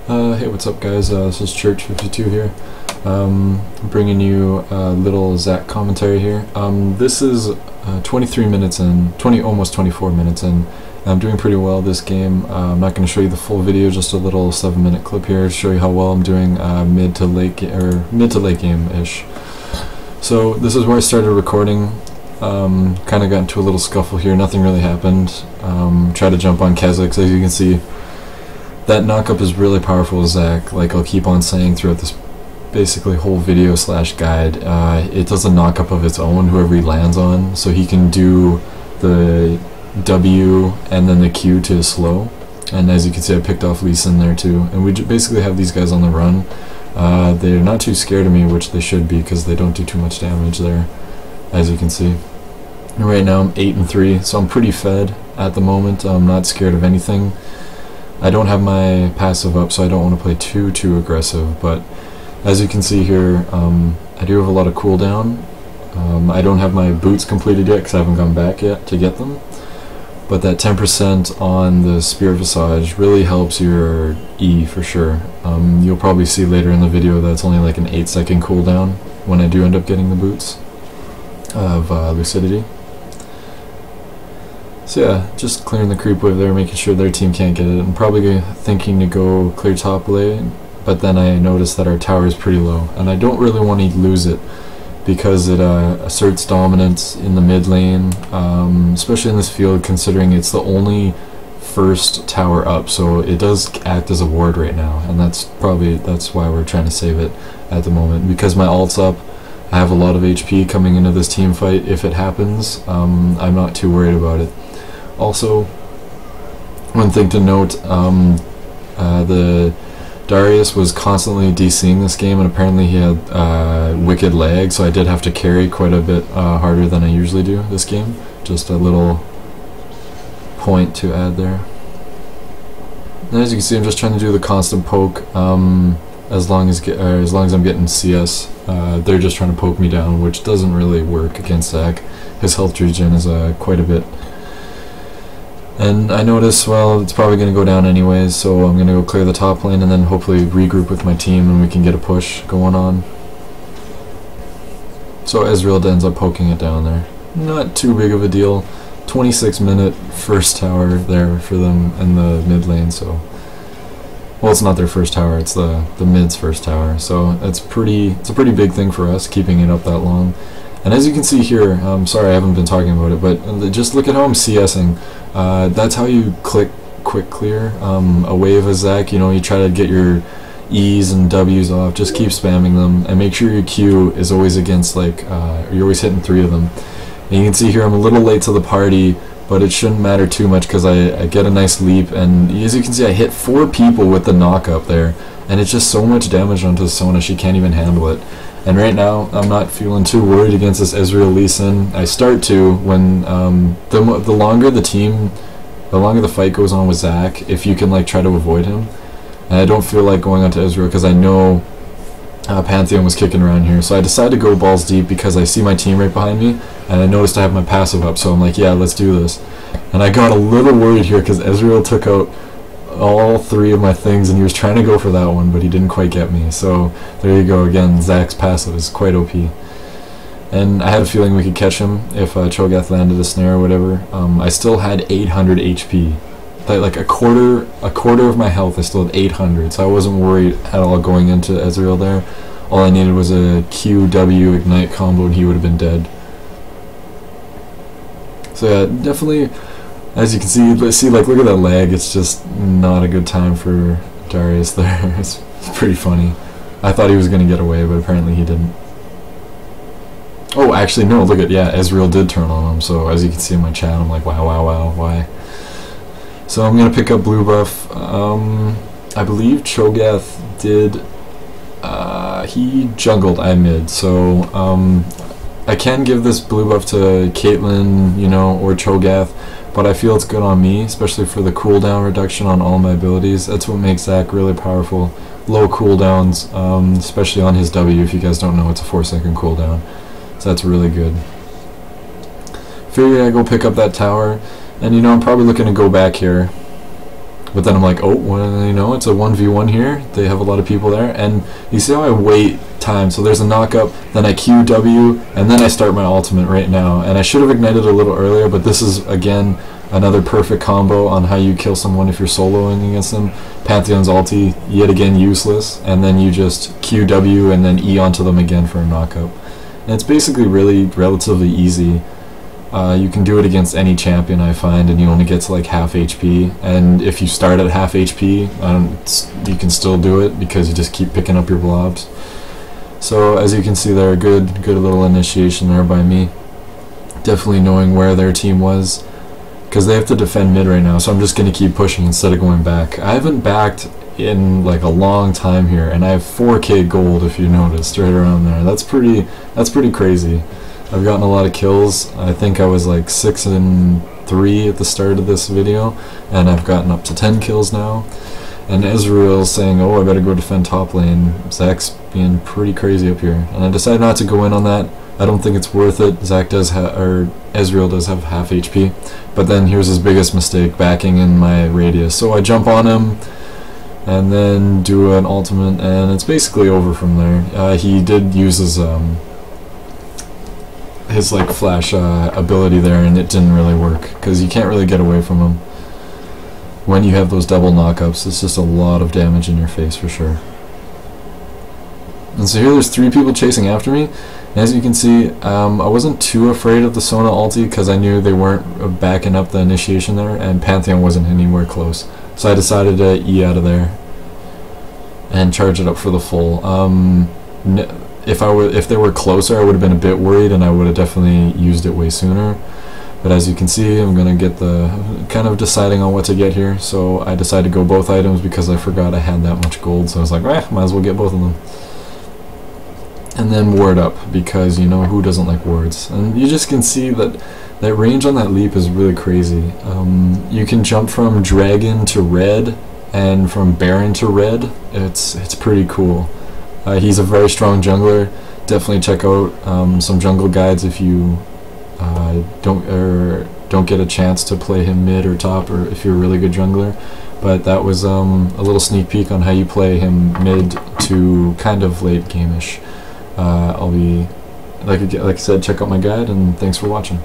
Hey, what's up, guys? This is Church52 here. Bringing you a little Zach commentary here. This is 23 minutes in, almost 24 minutes in. I'm doing pretty well this game. I'm not going to show you the full video, just a little 7-minute clip here to show you how well I'm doing mid to late game-ish. So this is where I started recording. Kind of got into a little scuffle here. Nothing really happened. Tried to jump on Keziks, as you can see. That knockup is really powerful, Zach. Like I'll keep on saying throughout this basically whole video slash guide. It does a knockup of its own, whoever he lands on, so he can do the W and then the Q to slow. And as you can see, I picked off Lee Sin there too. And we basically have these guys on the run. They're not too scared of me, which they should be, because they don't do too much damage there, as you can see. And right now I'm 8-3, so I'm pretty fed at the moment. I'm not scared of anything. I don't have my passive up, so I don't want to play too aggressive, but as you can see here, I do have a lot of cooldown. I don't have my boots completed yet because I haven't gone back yet to get them, but that 10% on the Spear Visage really helps your E for sure. You'll probably see later in the video that it's only like an 8-second cooldown when I do end up getting the boots of Lucidity. So yeah, just clearing the creep wave there, making sure their team can't get it. I'm probably thinking to go clear top lane, but then I noticed that our tower is pretty low, and I don't really want to lose it because it asserts dominance in the mid lane, especially in this field, considering it's the only first tower up, so it does act as a ward right now, and that's why we're trying to save it at the moment. Because my ult's up, I have a lot of HP coming into this team fight. If it happens, I'm not too worried about it. Also, one thing to note, the Darius was constantly DCing this game, and apparently he had wicked lag, so I did have to carry quite a bit harder than I usually do this game. Just a little point to add there. And as you can see, I'm just trying to do the constant poke. As long as I'm getting CS, they're just trying to poke me down, which doesn't really work against Zach. His health regen is quite a bit. And I noticed, well, it's probably going to go down anyways, so I'm going to go clear the top lane and then hopefully regroup with my team and we can get a push going on. So Ezreal ends up poking it down there. Not too big of a deal. 26-minute first tower there for them in the mid lane, so... Well, it's not their first tower, it's the mid's first tower, so it's a pretty big thing for us, keeping it up that long. And as you can see here, sorry I haven't been talking about it, but just look at how I'm CSing. That's how you quick clear a wave of Zach. You know, you try to get your E's and W's off, just keep spamming them, and make sure your Q is always against, like, you're always hitting 3 of them. And you can see here I'm a little late to the party, but it shouldn't matter too much because I get a nice leap, and as you can see I hit 4 people with the knock up there, and it's just so much damage onto Sona, she can't even handle it. And right now I'm not feeling too worried against this Ezreal Lee Sin. I start to when the longer the fight goes on with Zach, if you can like try to avoid him. And I don't feel like going onto Ezreal because I know Pantheon was kicking around here, so I decided to go balls deep because I see my team right behind me, and I noticed I have my passive up, so I'm like, yeah, let's do this. And I got a little worried here because Ezreal took out all 3 of my things, and he was trying to go for that one, but he didn't quite get me. So there you go again, Zach's passive is quite OP. And I had a feeling we could catch him if Cho'Gath landed a snare or whatever. I still had 800 HP. Like a quarter of my health, I still had 800, so I wasn't worried at all going into Ezreal there. All I needed was a QW Ignite combo and he would have been dead. So yeah, definitely, as you can see, like, look at that lag. It's just not a good time for Darius there. It's pretty funny. I thought he was going to get away, but apparently he didn't. Oh, actually, no, look at, yeah, Ezreal did turn on him, so as you can see in my chat, I'm like, wow, why? So I'm going to pick up blue buff. I believe Cho'Gath did, he jungled, I mid, so I can give this blue buff to Caitlyn, you know, or Cho'Gath, but I feel it's good on me, especially for the cooldown reduction on all my abilities. That's what makes Zach really powerful. Low cooldowns, especially on his W. If you guys don't know, it's a 4-second cooldown, so that's really good. Figured I'd go pick up that tower. And you know, I'm probably looking to go back here. But then I'm like, oh, well, you know, it's a 1v1 here. They have a lot of people there. And you see how I wait time. So there's a knock-up, then I QW, and then I start my ultimate right now. And I should have ignited a little earlier, but this is, again, another perfect combo on how you kill someone if you're soloing against them. Pantheon's ulti, yet again useless. And then you just QW and then E onto them again for a knock-up. And it's basically really relatively easy. You can do it against any champion, I find, and you only get to like half HP. And if you start at half HP, you can still do it because you just keep picking up your blobs. So as you can see there, good little initiation there by me. Definitely knowing where their team was, because they have to defend mid right now. So I'm just going to keep pushing instead of going back. I haven't backed in like a long time here, and I have 4k gold if you noticed right around there. That's pretty crazy. I've gotten a lot of kills. I think I was like 6 and 3 at the start of this video, and I've gotten up to 10 kills now. And Ezreal's saying, oh, I better go defend top lane. Zach's being pretty crazy up here, and I decided not to go in on that. I don't think it's worth it. Zach does or Ezreal does have half HP, but then here's his biggest mistake, backing in my radius. So I jump on him and then do an ultimate, and it's basically over from there. He did use his like flash ability there, and it didn't really work because you can't really get away from him when you have those double knockups. It's just a lot of damage in your face for sure. And so here there's 3 people chasing after me, and as you can see, I wasn't too afraid of the Sona ulti because I knew they weren't backing up the initiation there, and Pantheon wasn't anywhere close, so I decided to E out of there and charge it up for the full. If they were closer, I would have been a bit worried, and I would have definitely used it way sooner. But as you can see, I'm gonna get the kind of deciding on what to get here. So I decided to go both items because I forgot I had that much gold. So I was like, might as well get both of them. And then ward up, because you know who doesn't like wards. And you just can see that that range on that leap is really crazy. You can jump from dragon to red and from baron to red. It's pretty cool. He's a very strong jungler. Definitely check out some jungle guides if you don't get a chance to play him mid or top, or if you're a really good jungler. But that was a little sneak peek on how you play him mid to kind of late game-ish. I'll be, like I said, check out my guide, and thanks for watching.